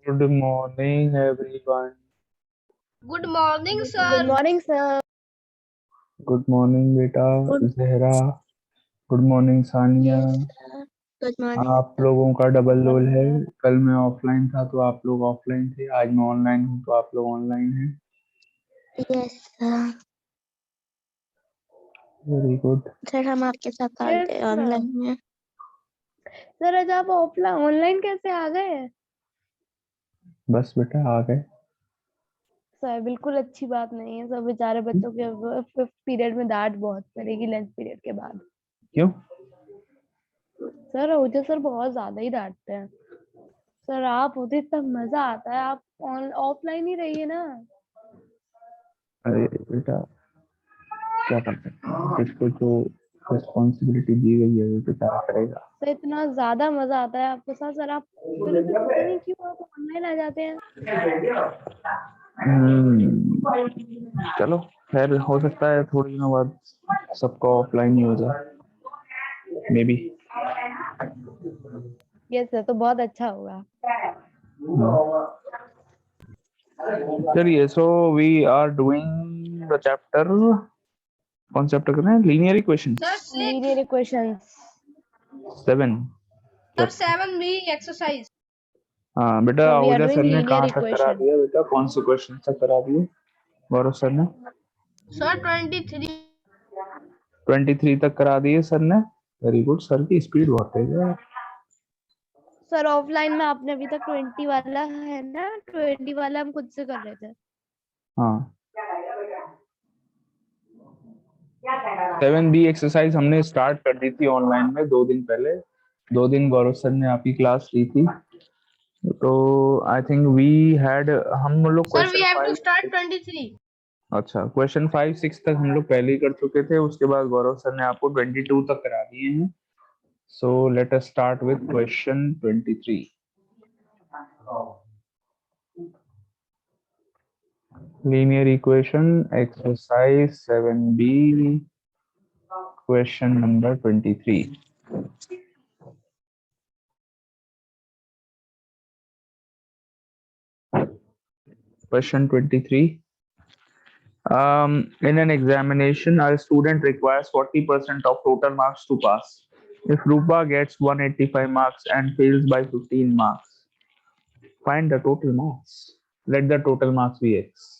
Good morning, everyone. Good morning, Good sir. morning, sir. Good morning, बेटा Good Zahra. Good morning, Sania. Yes, sir. Good morning, आप sir. लोगों का double role है. Sir. कल मैं offline था तो आप लोग ऑफलाइन थे. आज मैं ऑनलाइन हूँ तो आप लोग ऑनलाइन हैं. Yes, sir. Very good. Sir हम आपके साथ Yes, sir. ऑनलाइन में सर आज आप ऑफलाइन ऑनलाइन कैसे आ गए? बस बेटा आ गए. सर बिल्कुल अच्छी बात नहीं है। सब बेचारे बच्चों के फिफ्थ पीरियड में डांट बहुत पड़ेगी लंच पीरियड के बाद। क्यों? सर ओजस सर बहुत ज्यादा ही डांटते हैं। सर आप होते इतना मजा आता है, आप ऑफलाइन ही रहिए ना। अरे बेटा क्या कर सकते हैं, जिसको जो रिस्पॉन्सिबिलिटी दी गई है वो बेचारा करेगा. सर इतना ज्यादा मजा आता है आपके साथ। सर आप फिर भी पता नहीं क्यों आप ऑनलाइन आ जाते हैं। चलो खैर हो सकता है थोड़ी दिनों बाद सबका ऑफलाइन ही हो जाए मे बी. यस सर, तो बहुत अच्छा होगा। चलिए so we are doing the chapter. कौन चैप्टर कर रहे हैं? Linear equation Sir, six. Linear equations 7. Sir, 7B exercise. हाँ बेटा So we are Ahuja doing sir ने linear कहाँ तक करा equation. दिया बेटा? कौन से क्वेश्चन तक करा दिए गौरव सर ने? Sir, 23. 23 तक करा दिए सर ने. Very good. सर की स्पीड बहुत तेज है. सर ऑफलाइन में आपने अभी तक 20 वाला है ना, 20 वाला हम खुद से कर रहे थे। हाँ 7B एक्सरसाइज हमने स्टार्ट कर दी थी ऑनलाइन में 2 दिन पहले. 2 दिन गौरव सर ने आपकी क्लास ली थी. तो आई थिंक वी हैड हम लोग Sir, we question have to 5. start 23. अच्छा क्वेश्चन 5 6 तक हम लोग पहले ही कर चुके थे. उसके बाद गौरव सर ने आपको 22 तक करा दिए हैं. So let us start with question 23. Linear equation exercise 7B question number 23. Question 23. In an examination, a student requires 40% of total marks to pass. If Rupa gets 185 marks and fails by 15 marks, find the total marks. Let the total marks be x.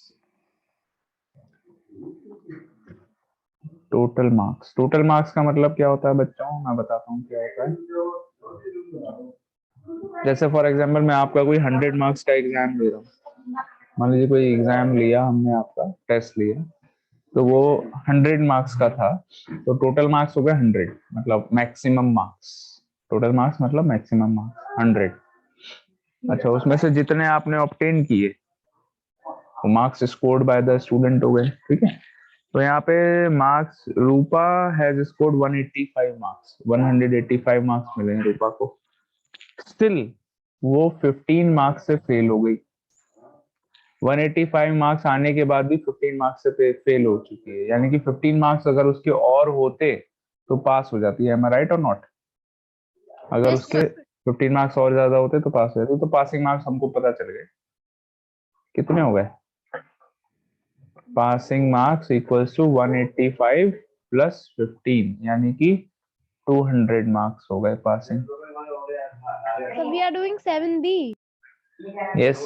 Total marks. Total marks का मतलब क्या होता है बच्चों? मैं बताता हूँ क्या होता है. जैसे फॉर एग्जांपल मैं आपका कोई 100 मार्क्स का एग्जाम ले रहा हूँ. मान लीजिए कोई एग्जाम लिया हमने, आपका टेस्ट लिया तो वो 100 मार्क्स का था. तो टोटल मार्क्स हो गए 100, मतलब मैक्सिमम मार्क्स. टोटल मार्क्स मतलब मैक्सिमम मार्क्स 100. अच्छा उसमें से जितने आपने ऑब्टेन किए वो marks scored by the student हो गए. ठीक है. तो यहाँ पे marks Rupa has scored 185 marks. 185 marks मिले हैं रूपा को. स्टिल वो 15 मार्क्स से फेल हो गई. 185 मार्क्स आने के बाद भी 15 मार्क्स से फेल हो चुकी है. यानी कि 15 मार्क्स अगर उसके और होते तो पास हो जाती है. एम आई राइट और नॉट? अगर Yes, उसके sir. 15 मार्क्स और ज्यादा होते तो पास हो जाती. तो पासिंग मार्क्स हमको पता चल गए कितने हो गए. Passing marks equals to 185 plus 15 यानी कि 200 मार्क्स हो गए passing. So we are doing 7B. Yes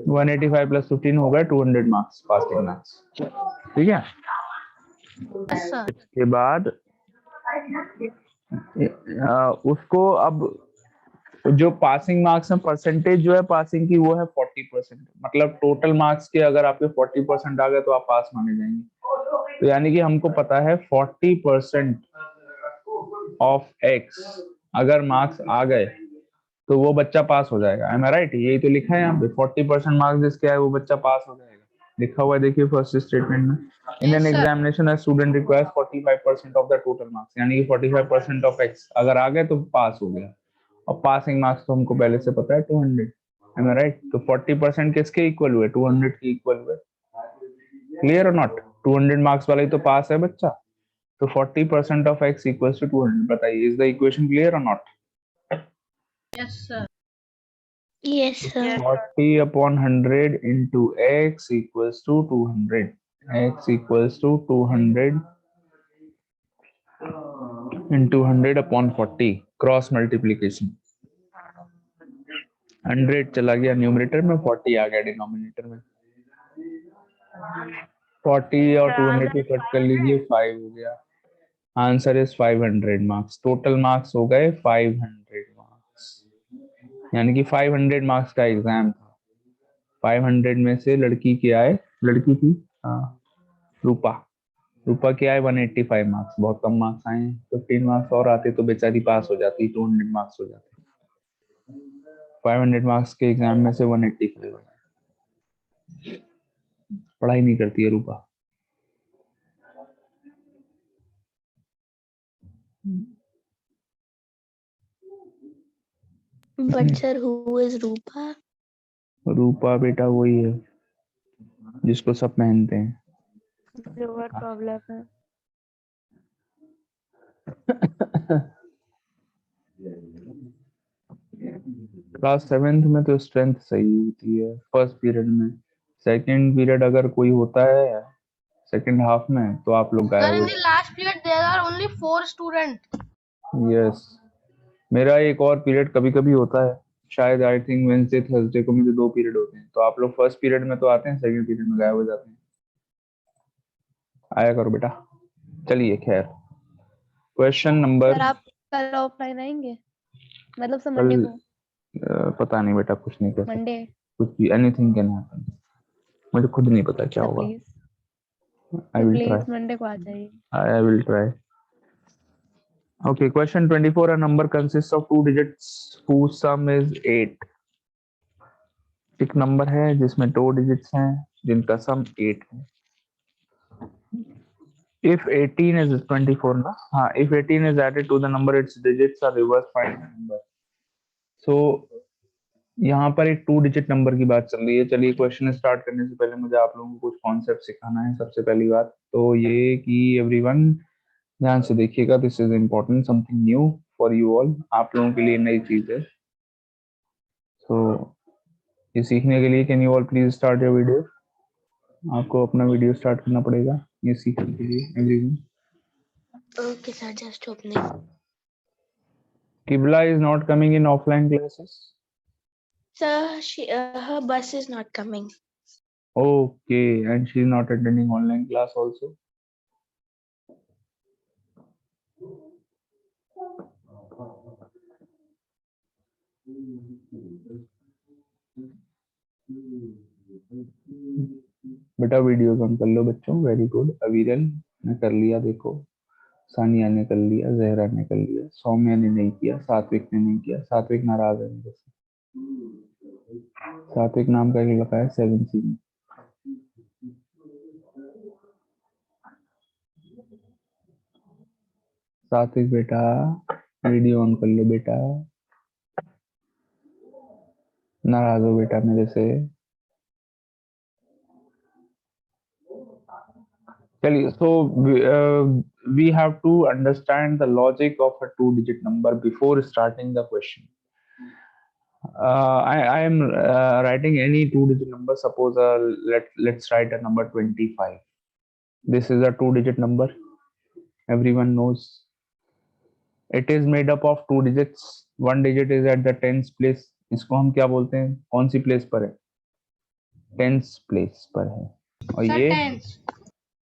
185 plus 15 हो गए 200 मार्क्स पासिंग मार्क्स. ठीक है. Yes, sir. इसके बाद उसको अब जो पासिंग मार्क्स है परसेंटेज जो है पासिंग की वो है 40%. मतलब टोटल मार्क्स के अगर आपके 40% आ गए तो आप पास माने जाएंगे. तो यानी कि हमको पता है 40% ऑफ एक्स अगर मार्क्स आ गए तो वो बच्चा पास हो जाएगा. एम आई राइट? यही तो लिखा है यहाँ पे. 40% मार्क्स जिसके आए वो बच्चा पास हो जाएगा. लिखा हुआ है देखिए फर्स्ट स्टेटमेंट में. In an Yes, sir. Examination student requires 45% of the total marks. यानी कि 45% ऑफ एक्स अगर आ गए तो पास हो गया. और पासिंग मार्क्स तो हमको पहले से पता है 200. एम आई राइट? तो 40% किसके इक्वल हुए? 200 के इक्वल हुए. क्लियर और नॉट? 200 मार्क्स वाला ही तो पास है बच्चा. तो 40% ऑफ एक्स इक्वल्स टू 200. बताइए इज द इक्वेशन क्लियर और not? Yes, sir. Yes, sir. 40 upon 100 into x equals to 200. X equals to 200 into 100 upon 40. Cross multiplication 100 चला गया न्यूमरेटर में, 40 आ गया डिनोमिनेटर में। 40 और 200 को कट कर लीजिए, 5 हो गया। Answer is 500 marks. Total marks हो गए 500 मार्क्स, यानी कि 500 मार्क्स का एग्जाम था। 500 में से लड़की के आए, लड़की थी रूपा, रूपा के आए 185 मार्क्स। बहुत कम मार्क्स आए हैं, 15 मार्क्स और आते तो बेचारी पास हो जाती, 200 मार्क्स हो जाते। 500 मार्क्स के एग्जाम में से 185 हो गए। पढ़ाई नहीं करती है रूपा। But sir, who is Rupa? रूपा बेटा वही है जिसको सब पहनते हैं। लिवर प्रॉब्लम है। क्लास 7th में तो स्ट्रेंथ सही होती है फर्स्ट पीरियड में। सेकंड पीरियड अगर कोई होता है सेकंड हाफ में तो आप लोग Sir, गायब in हो the last period there are only 4 students. जाते। यस, मेरा एक और पीरियड कभी कभी होता है, शायद आई थिंक वेडनेसडे थर्सडे को मुझे 2 पीरियड होते हैं, तो आप लोग फर्स्ट पीरियड में तो आते हैं, सेकंड पीरियड में गायब हो जाते हैं। आया करो बेटा। चलिए खैर, क्वेश्चन नंबर। सर आप कल ऑफलाइन आएंगे, मतलब सर कल मंडे को? पता नहीं बेटा, कुछ नहीं कर सकते, मंडे कुछ भी, एनीथिंग कैन हैपन। मुझे खुद नहीं पता क्या सर होगा। Please, I will please try, Monday को आ जाइए। I will try. Okay, question 24. A number consists of 2 digits whose sum is 8. एक नंबर है जिसमें 2 डिजिट्स हैं जिनका सम 8 है। If 18 is 24 ना, हाँ, if 18 is added to the number, its digits are reversed, find the number. So यहाँ पर एक 2 डिजिट नंबर की बात चल रही है। चलिए क्वेश्चन स्टार्ट करने से पहले मुझे आप लोगों को कुछ कॉन्सेप्ट सिखाना है। सबसे पहली बात तो ये कि एवरीवन ध्यान से देखिएगा, this is important, something new for you all. आप लोगों के लिए नई चीज है। तो ये सीखने के लिए can you all please start your video. आपको अपना वीडियो स्टार्ट करना पड़ेगा ये सीखने के लिए everyone. Okay, sir, just opening. Kibla is not coming in offline classes. Sir, her bus is not coming. Okay, and she is not attending online class also. बेटा video on कर लो बच्चों, very good. अविरल ने कर लिया, देखो सानिया ने कर लिया, जहरा ने कर लिया, सौम्या ने नहीं किया, सात्विक ने नहीं किया। सात्विक नाराज है मेरे से। सात्विक नाम का एक लड़का है 7C में। सात्विक बेटा वीडियो ऑन कर लो बेटा, नाराज हो बेटा मेरे से। चलिए, so we have to understand the logic of a 2-digit number before starting the question. I am writing any 2-digit number. Suppose let's write a number 25. This is a 2-digit number. Everyone knows. It is made up of 2 digits. 1 digit is at the 10th place. इसको हम क्या बोलते हैं? कौन सी place पर है? 10th place पर है। और Sir, ये tens.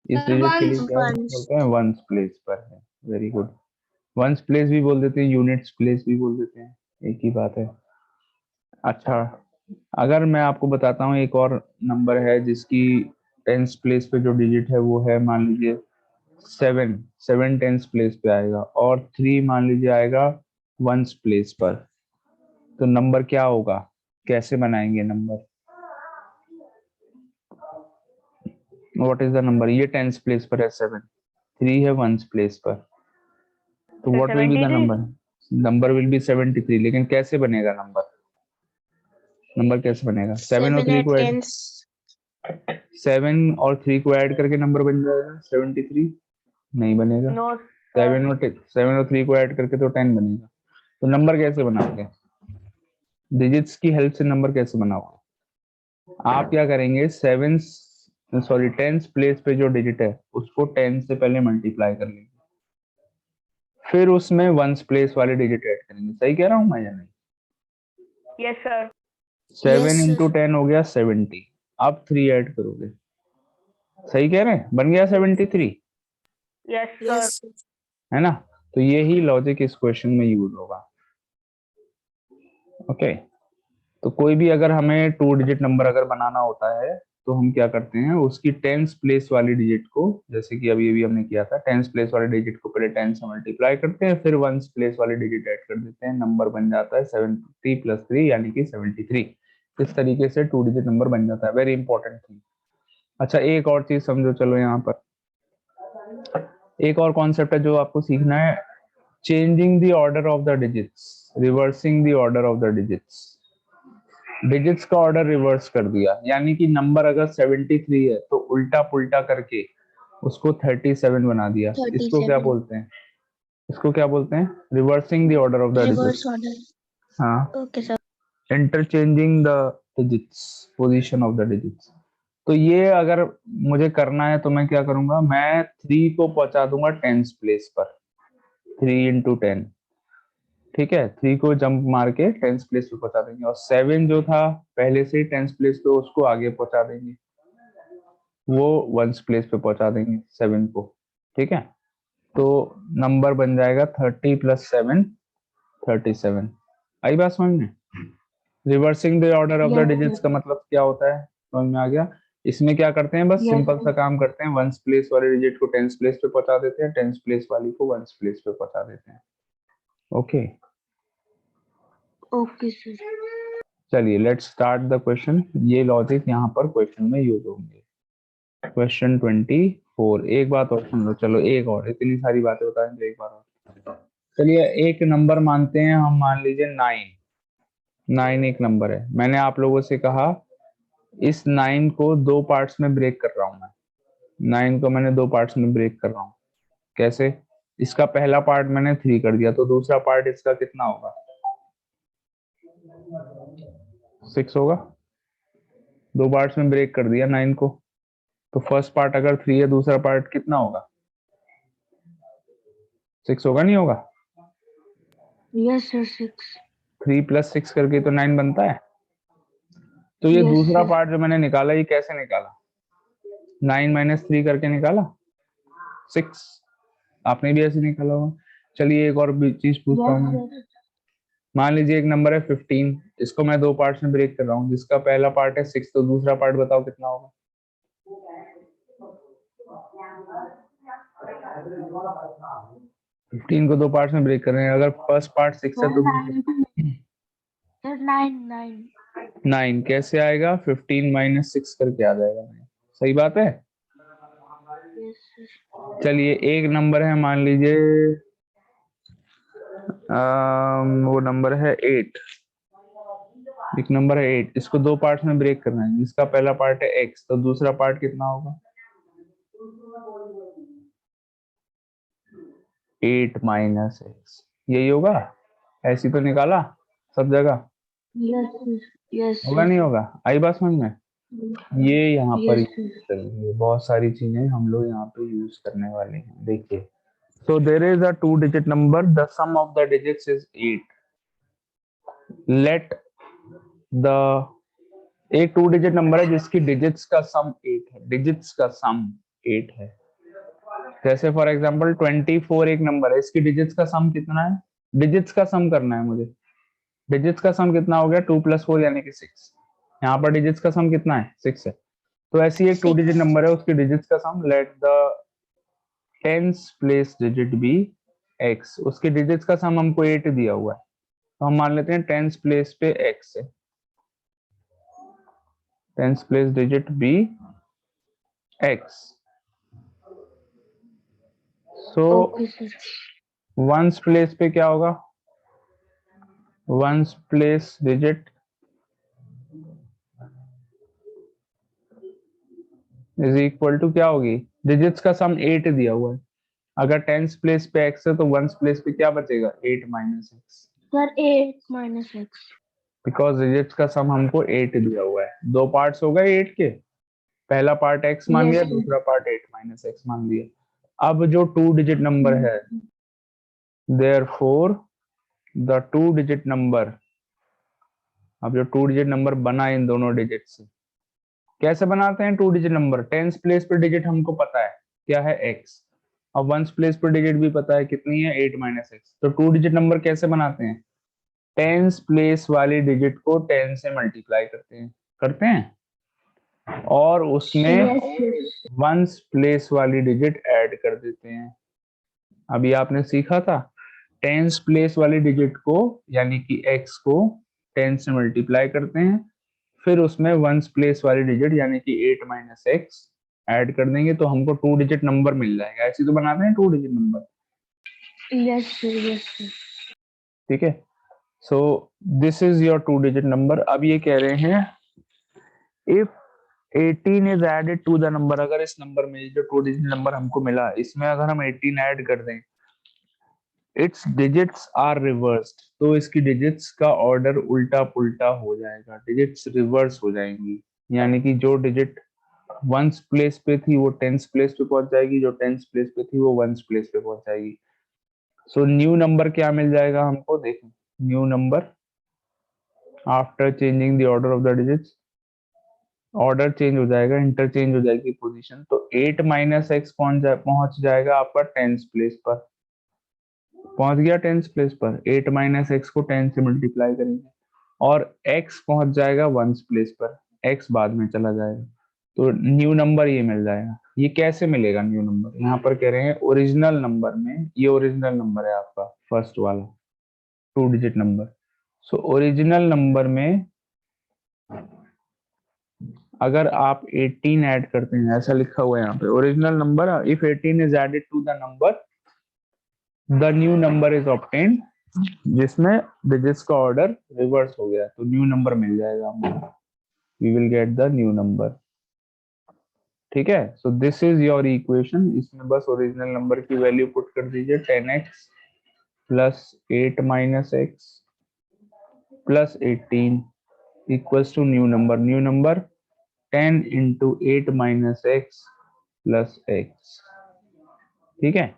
इस Sir, डिजिट के लिए ones. क्या बोलते हैं? 1th प्लेस पर है। Very good. 1th प्लेस भी बोल देते हैं, यूनिट्स प्लेस भी बोल देते हैं, एक ही बात है। अच्छा, अगर मैं आपको बताता हूँ एक और नंबर है जिसकी 10th प्लेस पे जो डिजिट है वो है, मान लीजिए 7 10th प्लेस पे आएगा, और 3 मान लीजिए आएगा 1st प्लेस पर, तो नंबर क्या होगा? कैसे बनाएंगे number? What is the number? ये 10th प्लेस पर है 7, 3 है 1st प्लेस पर, तो what will be the number? Number will be 73। लेकिन कैसे बनेगा नंबर? नंबर कैसे बनेगा? 7 और 3 को ऐड, 7 और 3 को ऐड करके नंबर बन जाएगा 73? नहीं बनेगा। नो 7 और 3 को ऐड करके तो 10 बनेगा। तो नंबर कैसे बनाओगे? डिजिट्स की हेल्प से नंबर कैसे बनाओगे? आप क्या करेंगे, 10th प्लेस पे जो डिजिट है उसको 10 से पहले मल्टीप्लाई कर लेंगे, फिर उसमें 1st प्लेस वाले डिजिट ऐड करेंगे। सही कह रहा हूँ मैं या नहीं? Yes sir. 7 Yes, into sir. 10 हो गया 70, अब 3 ऐड करोगे। सही कह रहे हैं, बन गया 73, यस Yes. सर। है ना? तो यही लॉजिक इस क्वेश्चन में यूज होगा। ओके, तो कोई भी अगर हमें 2 डिजिट नंबर अगर बनाना होता है तो हम क्या करते हैं, उसकी 10th प्लेस वाली डिजिट को, जैसे कि अभी अभी हमने किया था, 10th प्लेस वाले डिजिट को पहले 10 से मल्टीप्लाई करते हैं, फिर 1st प्लेस वाली डिजिट ऐड कर देते हैं, नंबर बन जाता है 70 प्लस 3 यानी कि 73। इस तरीके से 2 डिजिट नंबर बन जाता है। Very important thing. अच्छा, एक और चीज समझो, चलो यहाँ पर एक और कॉन्सेप्ट है जो आपको सीखना है, changing the order of the digits, reversing the order of the digits. Digits का ऑर्डर रिवर्स कर दिया, यानी कि नंबर अगर 73 है तो उल्टा पुल्टा करके उसको 37 बना दिया। इसको क्या 37. बोलते हैं? इसको क्या बोलते हैं? Reversing the order of the Reverse digits. order. हाँ, Okay sir. Interchanging the digits, position of the digits. तो ये अगर मुझे करना है तो मैं क्या करूंगा, मैं 3 को पहुंचा दूंगा 10th प्लेस पर, 3 इंटू 10। ठीक है, 3 को जंप मार के 10th प्लेस पे पहुंचा देंगे, और 7 जो था पहले से ही 10th प्लेस पे, उसको आगे पहुंचा देंगे, वो 1st प्लेस पे पहुंचा देंगे 7 को। ठीक है, तो नंबर बन जाएगा 30 प्लस 7, 37। आई बात समझ में? Reversing the order of the Yes digits sir. का मतलब क्या होता है, समझ में आ गया? इसमें क्या करते हैं, बस Yes सिंपल sir. सा काम करते हैं, 1st प्लेस वाले डिजिट को 10th प्लेस पे पहुंचा देते हैं, 10th प्लेस वाली को 1st प्लेस पे पहुंचा देते हैं। Okay, Okay sir. चलिए लेट्स स्टार्ट द क्वेश्चन। ये लॉजिक यहाँ पर क्वेश्चन में यूज होंगे। क्वेश्चन 24। एक बात और सुन लो, चलो एक और, इतनी सारी बातें बताएं तो एक बार और। चलिए एक नंबर मानते हैं हम, मान लीजिए 9। 9 एक नंबर है। मैंने आप लोगों से कहा इस 9 को 2 पार्ट्स में ब्रेक कर रहा हूं मैं। 9 को मैंने 2 पार्ट्स में ब्रेक कर रहा हूं। कैसे? इसका पहला पार्ट मैंने 3 कर दिया, तो दूसरा पार्ट इसका कितना होगा? 6 होगा। 2 पार्ट्स में ब्रेक कर दिया 9 को, तो फर्स्ट पार्ट अगर 3 है, दूसरा पार्ट कितना होगा? 6 होगा, नहीं होगा? Yes sir. 6. 3 प्लस 6 करके तो 9 बनता है। तो ये Yes दूसरा sir. पार्ट जो मैंने निकाला, ये कैसे निकाला? 9 माइनस 3 करके निकाला 6। आपने भी ऐसे निकाला होगा। चलिए एक और भी चीज पूछता Yes हूँ मैं। sir. मान लीजिए एक नंबर है 15, इसको मैं 2 पार्ट्स में ब्रेक कर रहा हूँ, जिसका पहला पार्ट है 6, तो दूसरा पार्ट बताओ कितना होगा? 15 को 2 पार्ट्स में ब्रेक कर रहे हैं, अगर फर्स्ट पार्ट 6 है Sir तो 9. Sir 9. 9 कैसे आएगा? 15 माइनस 6 करके आ जाएगा 9। सही बात है। Yes sir. चलिए एक नंबर है, मान लीजिए वो नंबर है 8। एक नंबर है 8, इसको 2 पार्ट्स में ब्रेक करना है, जिसका पहला पार्ट है x, तो दूसरा पार्ट कितना होगा? 8 माइनस x, यही होगा। ऐसी तो निकाला सब जगह, Yes sir. Yes होगा sir. नहीं होगा? आई बात समझ में? ये यहाँ पर Yes sir. बहुत सारी चीजें हम लोग यहाँ पे यूज करने वाले हैं। देखिए, so there is a 2-digit number, the sum of the digits is 8। let the एक 2-digit नंबर है जिसकी डिजिट्स का सम 8 है, डिजिट्स का सम 8 है। जैसे फॉर एग्जांपल 24 एक नंबर है, इसकी डिजिट्स का सम कितना है? डिजिट्स का सम करना है मुझे। डिजिट्स का सम कितना हो गया? 2 प्लस 4 यानी कि 6। यहाँ पर डिजिट्स का सम कितना है? 6 है। तो ऐसी एक 2-digit 6. नंबर है, उसकी डिजिट्स का sum, let the 10th place digit be x। उसके डिजिट्स का सम हमको 8 दिया हुआ है, तो हम मान लेते हैं 10th प्लेस पे x है, 10th place digit be x। So Okay sir. 1st place पे क्या होगा? 1st place digit is equal to क्या होगी? डिजिट्स का सम 8 दिया हुआ है, अगर 10th प्लेस पे x है तो 1st प्लेस पे क्या बचेगा? 8 minus x। Sir 8 minus x. Because digits का सम हमको 8 दिया हुआ है। दो पार्ट्स हो गए 8 के, पहला पार्ट x मान Yes, लिया, sir. दूसरा पार्ट 8 माइनस x मान लिया। अब जो 2 डिजिट नंबर है, देयरफॉर द 2 डिजिट नंबर, अब जो 2 डिजिट नंबर बना इन दोनों डिजिट से, कैसे बनाते हैं 2 डिजिट नंबर? टेंस प्लेस पर डिजिट हमको पता है क्या है x, अब वंस प्लेस पर डिजिट भी पता है कितनी है 8 माइनस x। तो 2 डिजिट नंबर कैसे बनाते हैं? टेंस प्लेस वाली डिजिट को 10 से मल्टीप्लाई करते हैं और उसमें Yes, sir. वंस प्लेस वाली डिजिट ऐड कर देते हैं। अभी आपने सीखा था टेंस प्लेस वाली डिजिट को यानी कि x को 10 से मल्टीप्लाई करते हैं, फिर उसमें वंस प्लेस वाली डिजिट यानी कि 8 माइनस एक्स ऐड कर देंगे तो हमको 2 डिजिट नंबर मिल जाएगा। ऐसे तो बनाते हैं 2 digit number, Yes, sir. Yes, sir. ठीक है। So this is your 2 digit number. अब ये कह रहे हैं if 18 is added to the number, अगर इस नंबर में जो 2 डिजिट नंबर हमको मिला इसमें अगर हम 18 ऐड कर दें, इट्स डिजिट्स आर रिवर्स्ड, तो इसकी डिजिट्स का ऑर्डर उल्टा पुल्टा हो जाएगा, डिजिट्स रिवर्स हो जाएंगी। यानी कि जो डिजिट वंस प्लेस पे थी वो टेंस प्लेस पे पहुंच जाएगी, जो टेंस प्लेस पे थी वो वंस प्लेस पे पहुंच जाएगी। सो न्यू नंबर क्या मिल जाएगा हमको? देखें, new number after changing the order of the digits, order change हो जाएगा, इंटरचेंज हो जाएगी पोजीशन, तो 8 माइनस एक्स पहुंच जाएगा आपका टेंस प्लेस पर, पहुंच गया टेंस प्लेस पर। 8 माइनस एक्स को 10 से मल्टीप्लाई करेंगे और x पहुंच जाएगा वंस प्लेस पर, x बाद में चला जाएगा, तो न्यू नंबर ये मिल जाएगा। ये कैसे मिलेगा न्यू नंबर? यहाँ पर कह रहे हैं ओरिजिनल नंबर में, ये ओरिजिनल नंबर है आपका फर्स्ट वाला 2 digit number. So original number में अगर आप 18 ऐड करते हैं, ऐसा लिखा हुआ है यहाँ पे original number, if 18 is added to the number the new number is obtained, जिसमें डिजिट्स का ऑर्डर रिवर्स हो गया तो न्यू नंबर मिल जाएगा हमको, we will get the new number, ठीक है। So this is your equation. इसमें बस ओरिजिनल नंबर की वैल्यू पुट कर दीजिए 10x plus 8 minus x plus 18 equals to new number. New number 10 into 8 minus x plus x, ठीक है।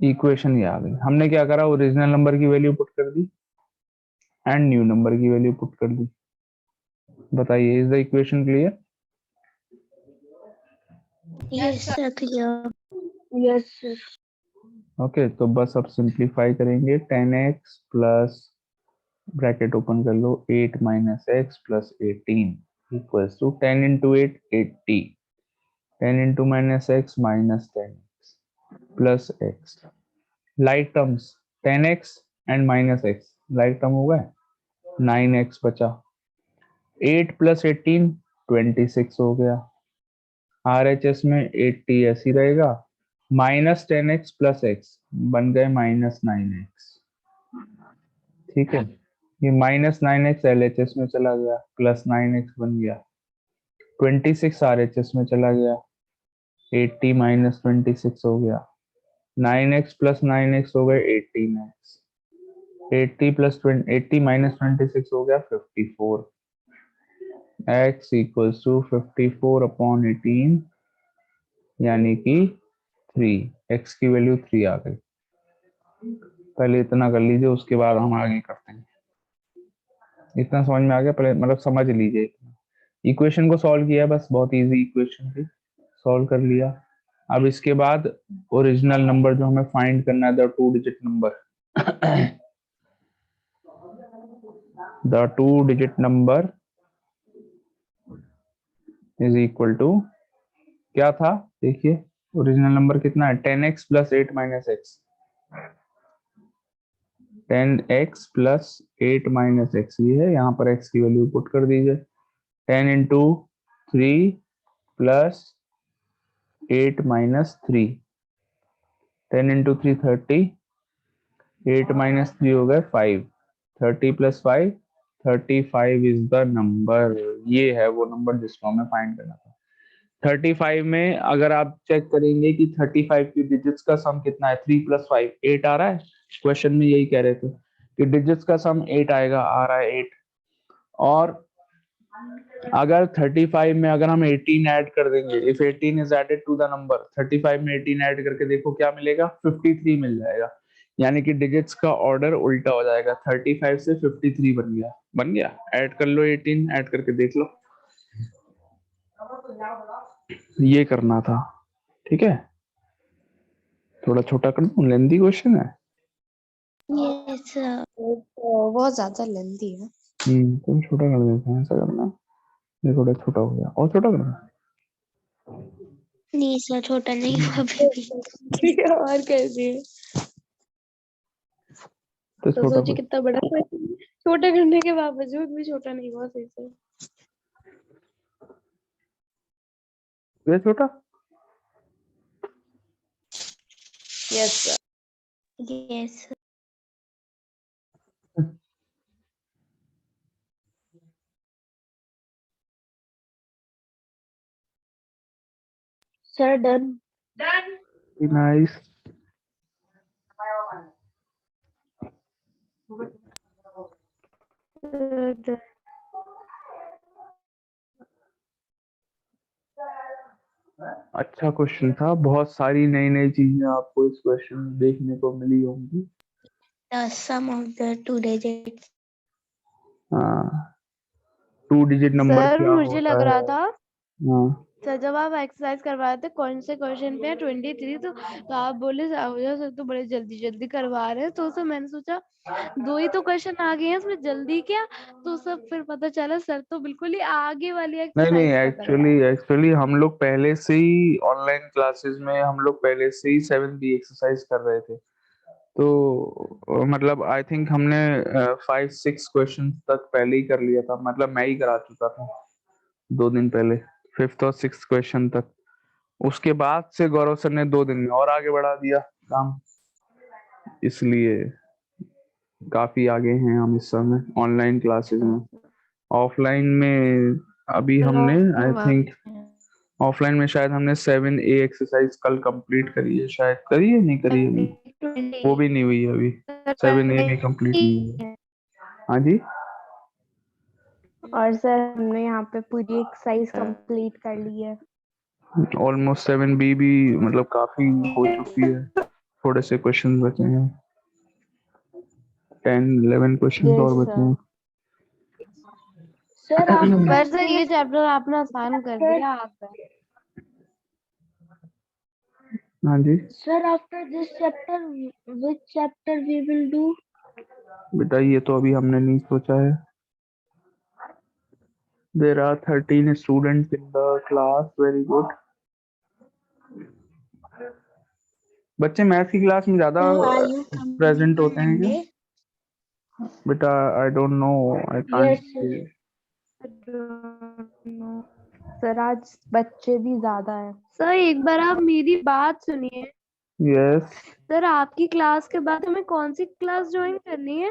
Equation ये आ गई। हमने क्या करा, ओरिजिनल नंबर की वैल्यू पुट कर दी एंड न्यू नंबर की वैल्यू पुट कर दी। बताइए, is the equation clear? Yes, sir. Clear. Yes, sir. Okay, तो बस अब सिंप्लीफाई करेंगे 10x प्लस ब्रैकेट ओपन कर लो 8 minus x plus 18 equals to 10 into 8 80, 10 into minus x minus 10x plus x, like terms 10x and minus x like term हो गए, 9x बचा, 8 plus 18 26 हो गया, RHS में 80 ऐसी रहेगा, माइनस 10x प्लस एक्स बन गए माइनस 9x, ठीक है। ये माइनस 9x LHS में चला गया, प्लस 9x बन गया, 26 RHS में चला गया, 80 माइनस 26 हो गया, 9x प्लस 9x हो गए 18x, 80 प्लस 80 माइनस 26 हो गया 54, x इक्वल्स टू 54 अपॉन 18 यानी कि 3, x की वैल्यू 3 आ गई। पहले इतना कर लीजिए, उसके बाद हम आगे करते हैं। इतना समझ में आ गया? पहले मतलब समझ लीजिए, इक्वेशन को सॉल्व किया, बस बहुत इजी इक्वेशन थी, सॉल्व कर लिया। अब इसके बाद ओरिजिनल नंबर जो हमें फाइंड करना है, the 2 digit number, the 2 digit number is equal to क्या था? देखिए ओरिजिनल नंबर कितना है, 10x plus 8 minus x, 10x plus 8 minus x ये है, यहाँ पर x की वैल्यू पुट कर दीजिए, 10 into 3 plus 8 minus 3, 10 into 3 30, 8 minus 3 हो गए 5, 30 प्लस 5 35 इज द नंबर। ये है वो नंबर जिसको हमें फाइंड करना था। 35 में अगर आप चेक करेंगे कि 35 की डिजिट्स का सम कितना है, 3 प्लस 5 8 आ रहा है, क्वेश्चन में यही कह रहे थे। कि डिजिट्स का सम 8 आएगा, आ रहा है 8, और अगर 35 में अगर हम 18 ऐड कर देंगे, if 18 is added to the number, 35 में 18 ऐड करके देखो क्या मिलेगा, 53 मिल जाएगा। यानी कि डिजिट्स का ऑर्डर उल्टा हो जाएगा, 35 से 53 बन गया। बन गया, ऐड कर लो, 18 ऐड करके देख लो। ये करना था, ठीक है। थोड़ा छोटा कर दूं, लेंथी क्वेश्चन है। Yes, sir. बहुत ज्यादा लेंथी है। तो छोटा कर देते हैं, ऐसा करना है। ये थोड़ा छोटा हो गया, और छोटा करना है। नहीं सर, छोटा नहीं हुआ अभी भी। और कैसे? तो तो छोटा सोचिए कितना बड़ा question है। छोटा करने के बावजूद भी छोटा नहीं हुआ सही से। ये छोटा। Yes sir. Yes, sir. Sir done. Nice. अच्छा क्वेश्चन था, बहुत सारी नई नई चीजें आपको इस क्वेश्चन में देखने को मिली होंगी। The sum of the two digits. हाँ, 2 डिजिट नंबर सर क्या मुझे होता लग रहा है। था हाँ, सर जब आप एक्सरसाइज करवा रहे थे कौन से क्वेश्चन पे 23, तो आप बोले साहूजा सर तो बड़े जल्दी जल्दी करवा रहे हैं, तो सर मैंने सोचा 2 ही तो क्वेश्चन आ गए हैं इसमें जल्दी क्या, तो सब फिर पता चला सर तो बिल्कुल ही आगे वाली नहीं नहीं, एक्सरसाइज का करवा एक्चुअली रहे हैं। एक्चुअली हम लोग पहले से ही ऑनलाइन क्लासेस में हम लोग पहले से ही 7B एक्सरसाइज कर रहे थे। तो मतलब आई थिंक हमने 5-6 क्वेश्चन तक पहले ही कर लिया था, मतलब मैं ही करा चुका था 2 दिन पहले, 5th और 6th क्वेश्चन तक। उसके बाद से गौरव सर ने 2 दिन में और आगे बढ़ा दिया काम, इसलिए काफी आगे हैं हम इस समय ऑनलाइन क्लासेस में। ऑफलाइन में अभी हमने आई थिंक, ऑफलाइन में शायद हमने 7A एक्सरसाइज कल कंप्लीट करी है, शायद करी है, नहीं करी है अभी, वो भी नहीं हुई है अभी, 7A भी कंप्लीट नहीं हुई है। हाँ जी। और सर हमने यहाँ पे पूरी एक्सरसाइज कंप्लीट कर ली है। ऑलमोस्ट 7B भी मतलब काफी हो चुकी है, थोड़े से क्वेश्चन बचे हैं, 10-11 क्वेश्चन और बचे हैं। सर आप पर सर ये चैप्टर आपने आसान कर दिया आप। हाँ जी sir after this chapter which chapter we will do? बेटा, ये तो अभी हमने नहीं सोचा है। There are 13 students in the class, very good. बच्चे मैथ की क्लास में ज्यादा आयु प्रेजेंट होते हैं क्या? मंडे। बेटा I don't know, I can't say. Sir आज बच्चे भी ज्यादा है। सर एक बार आप मेरी बात सुनिए। यस, सर आपकी क्लास के बाद हमें कौन सी क्लास ज्वाइन करनी है?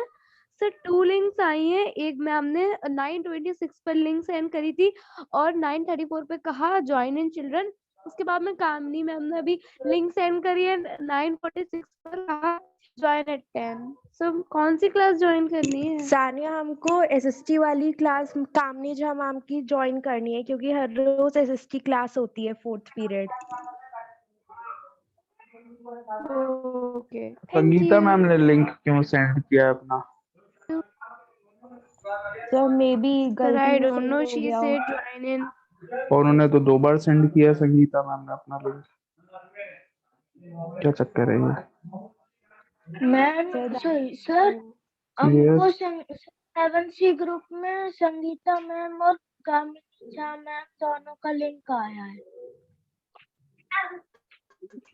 सर 2 लिंक्स आई हैं, एक मैम ने 9:26 पर लिंक सेंड करी थी और 9:34 पे कहा ज्वाइन इन चिल्ड्रन। उसके बाद में कामनी मैम ने अभी लिंक सेंड करी है 9:46 पर कहा ज्वाइन एट 10। सर कौन सी क्लास ज्वाइन करनी है? सानिया, हमको एसएसटी वाली क्लास कामनी झा मैम की ज्वाइन करनी है क्योंकि हर रोज एसएसटी क्लास होती है 4th period. Okay thank Sangeeta you. Ma'am ने लिंक क्यों सेंड किया है अपना? सर मे बी सर गलती आई से डोंट सेंड नो हो शी गया हो। Said join in. और उन्होंने तो 2 बार सेंड किया संगीता मैम ने अपना लिंक, क्या चक्कर है ये? मैम सर हमको यस, 7C ग्रुप में संगीता मैम और कामिनी झा मैम दोनों का लिंक आया है।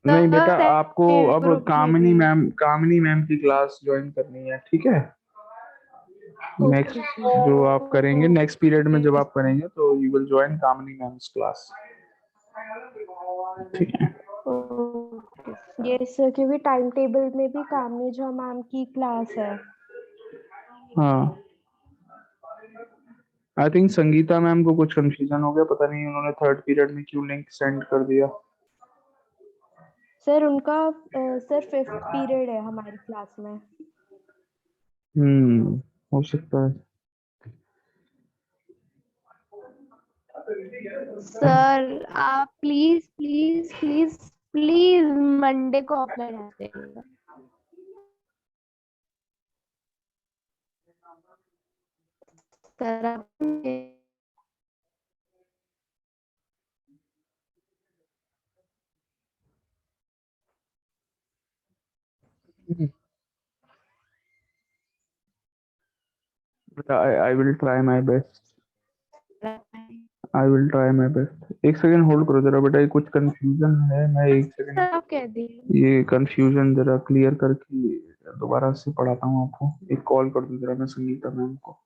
नहीं बेटा, आपको अब ग्रुप में भी कामिनी मैम की क्लास ज्वाइन करनी है, ठीक है। नेक्स्ट जो आप करेंगे, नेक्स्ट पीरियड में जब आप करेंगे तो you will join Kamini ma'am's class, ठीक है। ये सर क्योंकि टाइम टेबल में भी कामनी झा मैम की क्लास है। हाँ, आई थिंक संगीता मैम को कुछ कंफ्यूजन हो गया, पता नहीं उन्होंने 3rd पीरियड में क्यों लिंक सेंड कर दिया। सर उनका सर 5th पीरियड है हमारी क्लास में। हो सकता है। सर आप please please please please Monday को अप्लाई कर देंगे सर आप I will try my best. I will try my best. एक सेकंड होल्ड करो जरा बेटा, ये कुछ कंफ्यूजन है, मैं एक सेकंड सर आप कह दीजिए ये कंफ्यूजन जरा क्लियर करके दोबारा से पढ़ाता हूँ आपको। एक कॉल कर दूं जरा मैं संगीता मैम को।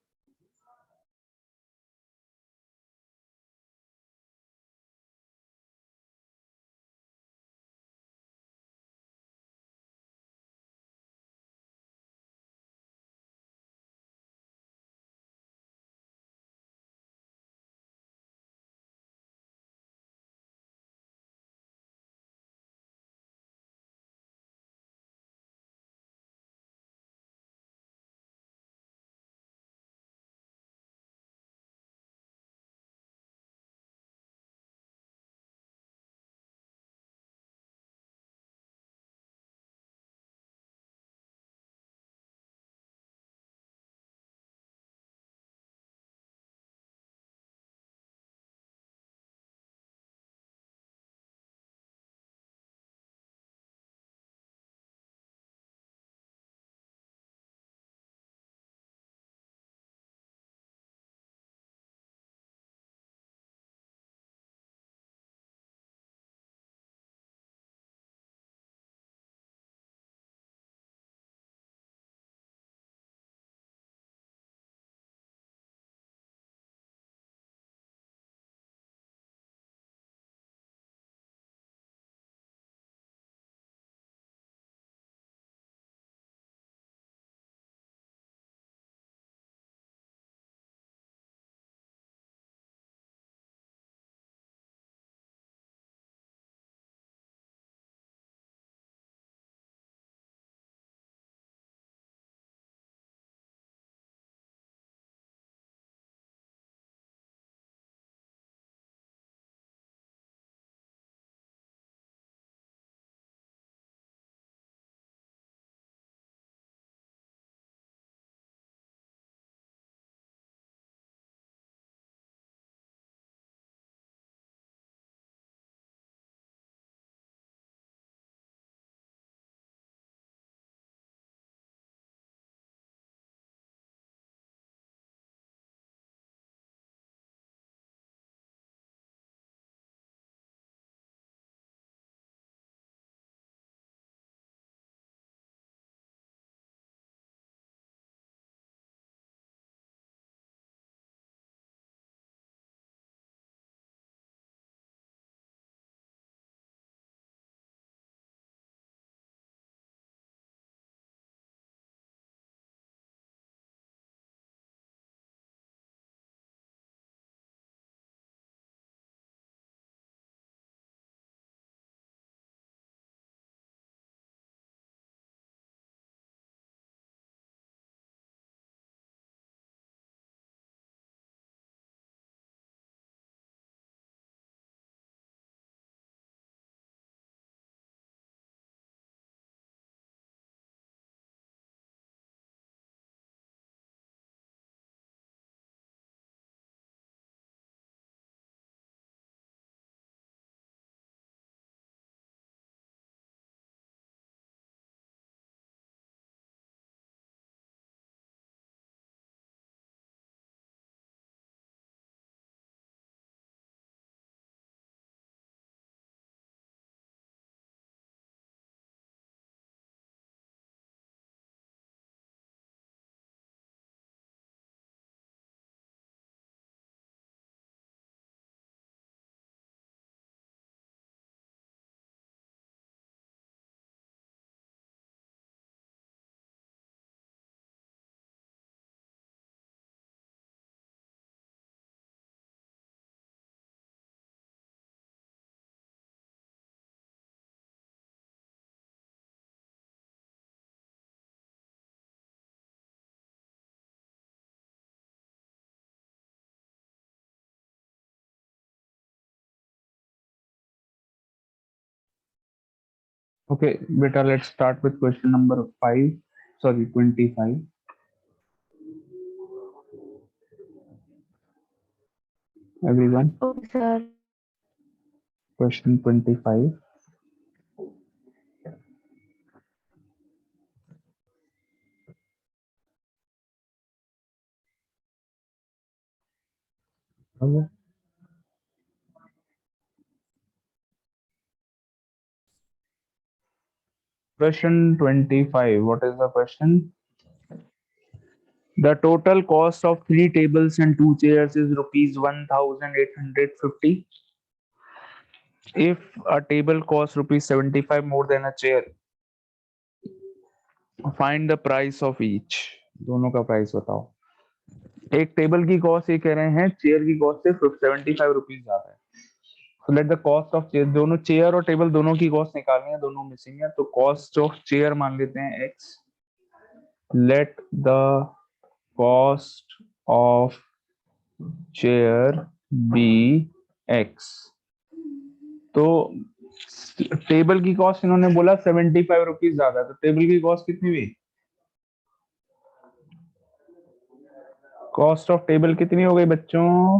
Okay, beta, let's start with question number 5. Sorry, 25. Everyone, okay sir. question 25. Okay. Question 25. What is the question? The total cost of 3 tables and 2 chairs is rupees 1,850. If a table costs rupees 75 more than a chair, find the price of each. दोनों का price बताओ। एक table की cost ये कह रहे हैं, chair की कॉस्ट से 75 रुपीज ज्यादा है। So let the cost of chair, दोनों चेयर और टेबल दोनों की कॉस्ट निकालनी है, दोनों मिसिंग है, तो कॉस्ट ऑफ चेयर मान लेते हैं x. Let the cost of chair be x. तो टेबल की कॉस्ट इन्होंने बोला 75 रुपीज ज्यादा, तो टेबल की कॉस्ट कितनी हुई? कॉस्ट ऑफ टेबल कितनी हो गई बच्चों?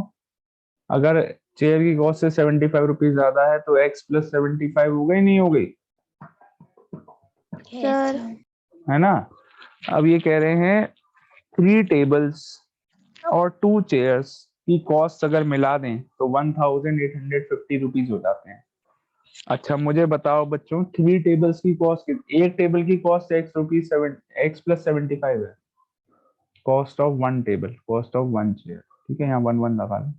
अगर चेयर की कॉस्ट से 75 रुपीज ज्यादा है तो x प्लस 75 हो गई, नहीं हो गई? सर है ना? अब ये कह रहे हैं 3 टेबल्स और 2 चेयर्स की कॉस्ट अगर मिला दें तो 1,850 रुपीज हो जाते हैं। अच्छा मुझे बताओ बच्चों, 3 टेबल्स की कॉस्ट, एक टेबल की कॉस्ट x प्लस 75 है। Cost of 1 table, cost of 1 chair, ठीक है, यहाँ 1 लगा लो।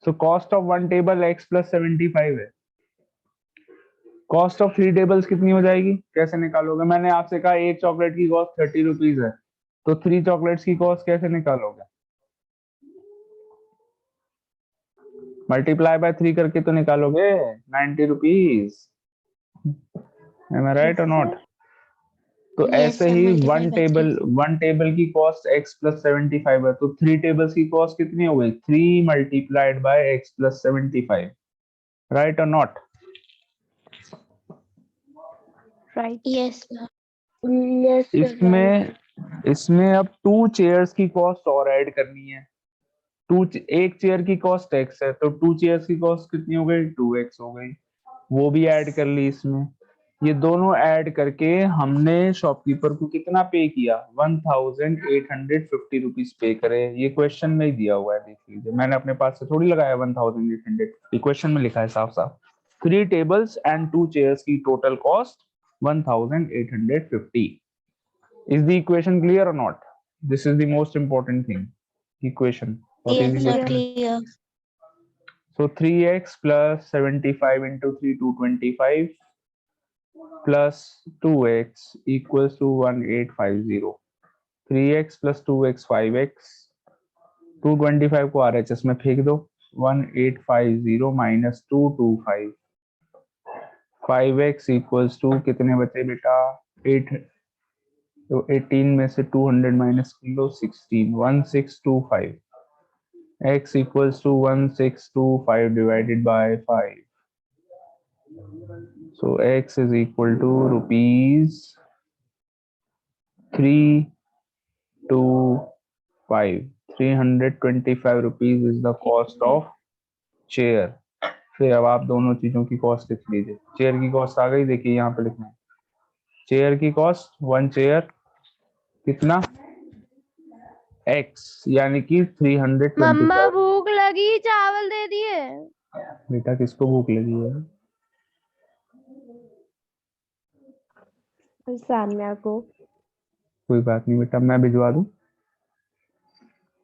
So cost of 1 table x plus 75 है। कॉस्ट ऑफ 3 टेबल्स कितनी हो जाएगी, कैसे निकालोगे? मैंने आपसे कहा एक चॉकलेट की कॉस्ट 30 रुपीज है, तो 3 चॉकलेट्स की कॉस्ट कैसे निकालोगे? मल्टीप्लाई बाय 3 करके तो निकालोगे, 90 रुपीज। एम आई राइट और नॉट? तो Yes, ऐसे sir, he multiply by 1 table की कॉस्ट x प्लस 75 है, तो 3 टेबल्स की कॉस्ट कितनी हो गई? 3 multiplied by x plus 75, right और not? Right. yes, sir. Yes, sir, right. इसमें अब 2 चेयर्स की कॉस्ट और ऐड करनी है। एक चेयर की कॉस्ट x है, तो 2 चेयर्स की कॉस्ट कितनी हो गई? 2x हो गई, वो भी ऐड कर ली इसमें। ये दोनों ऐड करके हमने शॉपकीपर को कितना पे किया? 1,850 रुपीज पे करे। ये क्वेश्चन में ही दिया हुआ है, देख लीजिए, मैंने अपने पास से थोड़ी लगाया 1,850, क्वेश्चन में लिखा है साफ साफ। 3 टेबल्स एंड 2 चेयर्स की total cost 1,850. Is the equation clear or not? This is the most important thing. Equation. What is Yes, the sir, equation? clear. So 3x plus 75 into 3, 225 plus 2x equals to 1850. 3x plus 2x 5x. 225 को RHS में फेंक दो, 1850 minus 225. 5x equals to कितने बचे बेटा? 8. तो 18 में से 200 माइनस कर लो, 16. 1625. x equals to 1625 divided by 5. So x is equal to rupees 325. 325 rupees is the cost of chair. फिर अब आप दोनों चीजों की कॉस्ट लिख लीजिए। चेयर की कॉस्ट आ गई, देखिए यहाँ पे लिखना है चेयर की कॉस्ट, 1 चेयर कितना? x, यानी कि 325। मम्मा भूख लगी, चावल दे दिए। बेटा किसको भूख लगी है? सान्या को। कोई बात नहीं बेटा, मैं भिजवा दूं।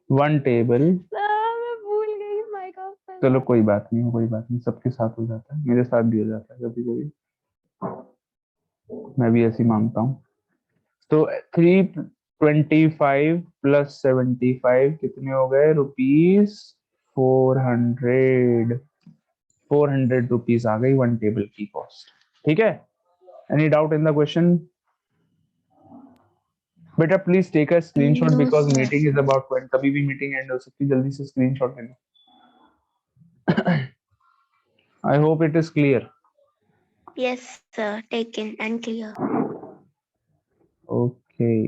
1 टेबल, मैं भूल गई माइक ऑफ करना। चलो कोई बात नहीं, कोई बात नहीं, सबके साथ हो जाता है, मेरे साथ भी हो जाता है कभी कभी, मैं भी ऐसी मांगता हूँ। तो 325 प्लस 75 कितने हो गए? रुपीज 400। 400 रुपीज आ गई 1 टेबल की कॉस्ट, ठीक है? Any doubt in the question? बेटा please take a screenshot No, because sir. Meeting is about to end, कभी भी मीटिंग एंड हो सकती है, जल्दी से स्क्रीनशॉट ले लो। I hope it is clear. Yes, sir. Taken and clear. Okay.